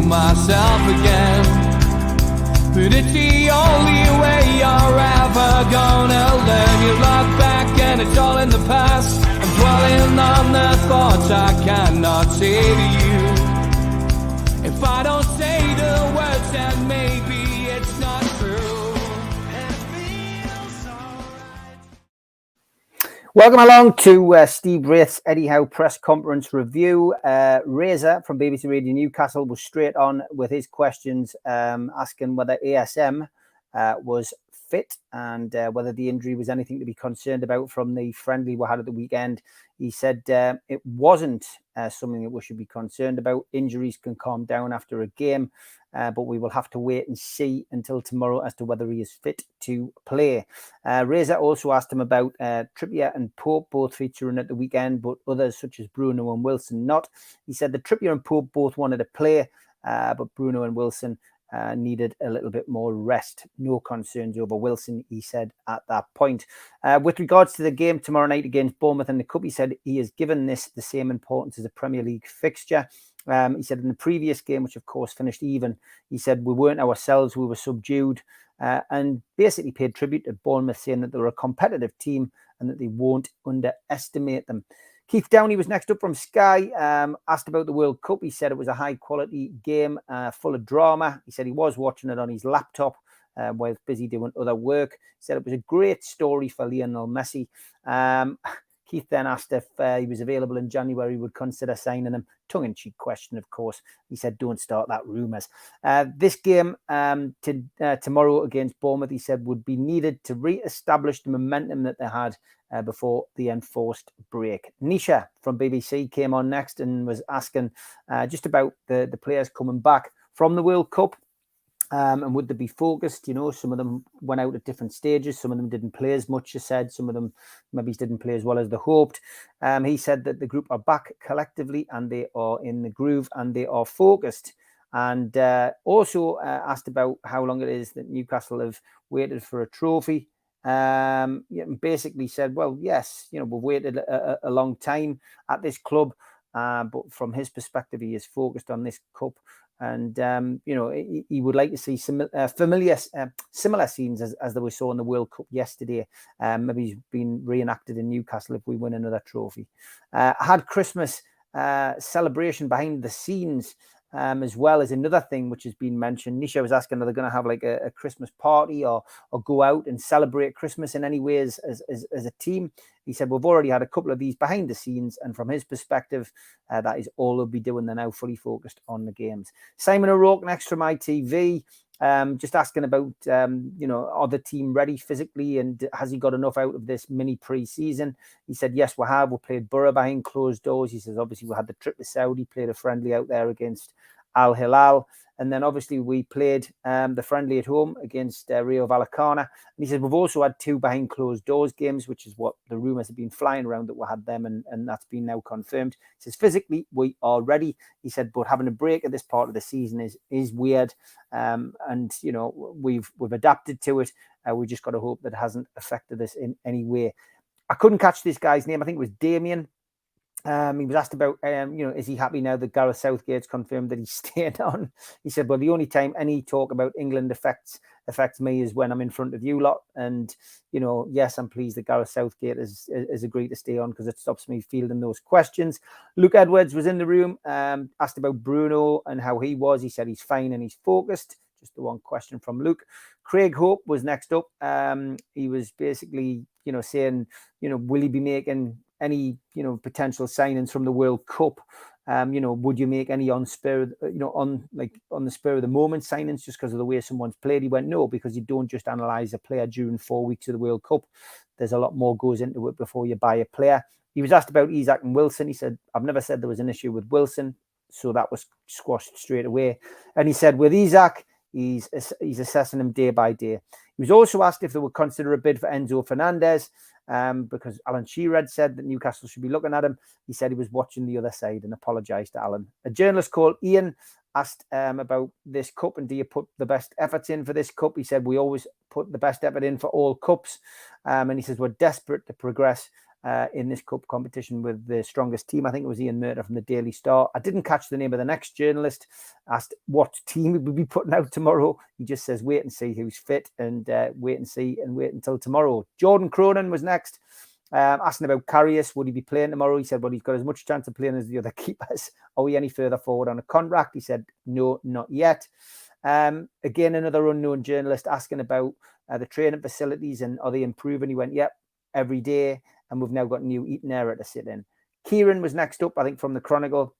myself again. But it's the only way you're ever gonna learn. You look back and it's all in the past. I'm dwelling on the thoughts I cannot say to you. If I don't say the words, then maybe it's not true. It feels alright. Welcome along to Steve Wraith's Eddie Howe press conference review. Razor from BBC Radio Newcastle was straight on with his questions, asking whether ASM was fit and whether the injury was anything to be concerned about from the friendly we had at the weekend. He said it wasn't something that we should be concerned about. Injuries can calm down after a game, but we will have to wait and see until tomorrow as to whether he is fit to play. Razor also asked him about Trippier and Pope, both featuring at the weekend, but others such as Bruno and Wilson not. He said that Trippier and Pope both wanted to play, but Bruno and Wilson needed a little bit more rest. No concerns over Wilson, he said at that point. With regards to the game tomorrow night against Bournemouth in the Cup, he said he has given this the same importance as a Premier League fixture. He said in the previous game, which of course finished even, he said we weren't ourselves, we were subdued, and basically paid tribute to Bournemouth, saying that they were a competitive team and that they won't underestimate them. Keith Downey was next up from Sky, asked about the World Cup. He said it was a high-quality game, full of drama. He said he was watching it on his laptop while busy doing other work. He said it was a great story for Lionel Messi. Keith then asked if he was available in January, would consider signing him. Tongue-in-cheek question, of course. He said, don't start that rumours. This game tomorrow against Bournemouth, he said, would be needed to re-establish the momentum that they had before the enforced break. Nisha from BBC came on next and was asking just about the players coming back from the World Cup. And would they be focused? You know, some of them went out at different stages. Some of them didn't play as much as said. Some of them maybe didn't play as well as they hoped. He said that the group are back collectively and they are in the groove and they are focused. And also asked about how long it is that Newcastle have waited for a trophy. Basically said, well, yes, you know, we've waited a long time at this club. But from his perspective, he is focused on this cup. And, you know, he would like to see some similar scenes as we saw in the World Cup yesterday. Maybe being reenacted in Newcastle if we win another trophy. Had Christmas celebration behind the scenes as well as another thing which has been mentioned. Nisha was asking, are they going to have like a Christmas party or go out and celebrate Christmas in any way as a team? He said, we've already had a couple of these behind the scenes. And from his perspective, that is all they'll be doing. They're now fully focused on the games. Simon O'Rourke next from ITV, just asking about, you know, are the team ready physically and has he got enough out of this mini pre-season? He said, yes, we have. We played Borough behind closed doors. He says, obviously, we had the trip to Saudi, played a friendly out there against Al Hilal. And then obviously we played the friendly at home against Rio Vallecano. And he said, we've also had 2 behind closed doors games, which is what the rumours have been flying around that we had them. And that's been now confirmed. He says, physically, we are ready. He said, but having a break at this part of the season is weird. And, you know, we've adapted to it. We just got to hope that it hasn't affected us in any way. I couldn't catch this guy's name. I think it was Damien. He was asked about, you know, is he happy now that Gareth Southgate's confirmed that he's staying on? He said, well, the only time any talk about England affects me is when I'm in front of you lot. And, you know, yes, I'm pleased that Gareth Southgate has agreed to stay on because it stops me fielding those questions. Luke Edwards was in the room, asked about Bruno and how he was. He said he's fine and he's focused. Just the one question from Luke. Craig Hope was next up. He was basically, you know, saying, you know, will he be making any, you know, potential signings from the World Cup? You know, would you make any on the spur of the moment signings just because of the way someone's played? He went, no, because you don't just analyse a player during 4 weeks of the World Cup. There's a lot more goes into it before you buy a player. He was asked about Isak and Wilson. He said, I've never said there was an issue with Wilson, so that was squashed straight away. And he said, with Isak, he's assessing him day by day. He was also asked if they would consider a bid for Enzo Fernandez, because Alan Shearer had said that Newcastle should be looking at him. He said he was watching the other side and apologised to Alan. A journalist called Ian asked about this cup and do you put the best efforts in for this cup? He said we always put the best effort in for all cups. And he says we're desperate to progress in this cup competition with the strongest team. I think it was Ian Murter from the Daily Star. I didn't catch the name of the next journalist. Asked what team he would be putting out tomorrow. He just says, wait and see who's fit, and wait and see and wait until tomorrow. Jordan Cronin was next. Asking about Karius, would he be playing tomorrow? He said, well, he's got as much chance of playing as the other keepers. Are we any further forward on a contract? He said, no, not yet. Again, another unknown journalist asking about the training facilities and are they improving? He went, yep, every day. And we've now got a new Eaton area to sit in. Kieran was next up, I think, from the Chronicle,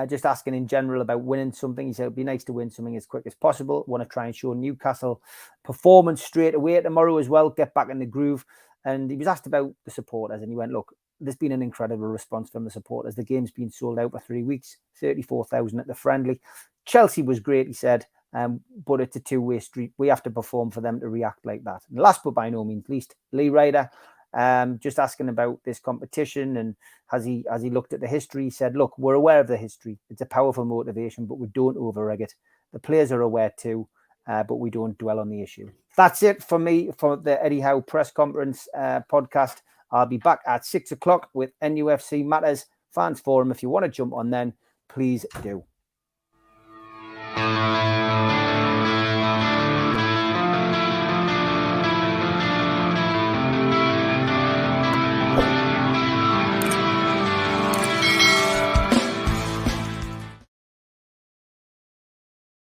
just asking in general about winning something. He said it'd be nice to win something as quick as possible. Want to try and show Newcastle performance straight away tomorrow as well, get back in the groove. And he was asked about the supporters, and he went, look, there's been an incredible response from the supporters. The game's been sold out for 3 weeks, 34,000 at the friendly. Chelsea was great, he said, but it's a two-way street. We have to perform for them to react like that. And last but by no means least, Lee Ryder, just asking about this competition and has he looked at the history. He said, look, we're aware of the history. It's a powerful motivation, but we don't over-egg it. The players are aware too, but we don't dwell on the issue. That's it for me for the Eddie Howe press conference podcast. I'll be back at 6 o'clock with NUFC Matters Fans Forum. If you want to jump on then, please do.